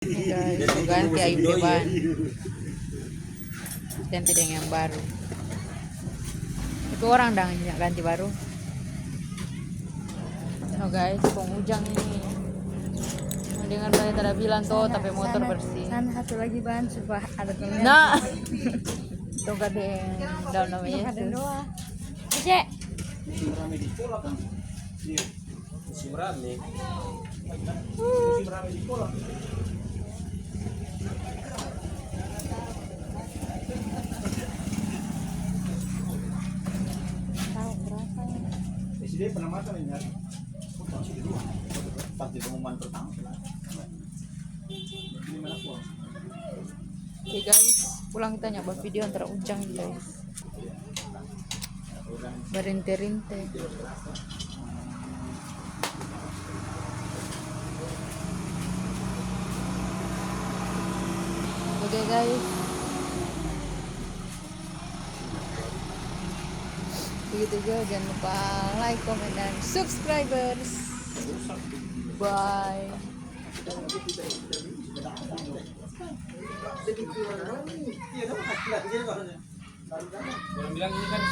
Guys, so ganti ayun beban. Ganti dengan yang baru. Itu orang dah ganti baru. No guys, penghujang ini. Mendengar saya tidak bilang tuh, tapi motor bersih. Sana satu lagi ban supaya ada temen. Nah, itu gade daun namanya Yesus. Cek. Musim rame. Tahu berapa ya? SD pernah makan ini hari. Masih di dua. Pas di pengumuman pertama. Ini mana pulang? Oke guys, pulang kita nyoba video antara ujang guys. Berinte-rinte. Oke guys. Begitu juga, jangan lupa like, comment, dan subscribers. Bye. Orang bilang ini kan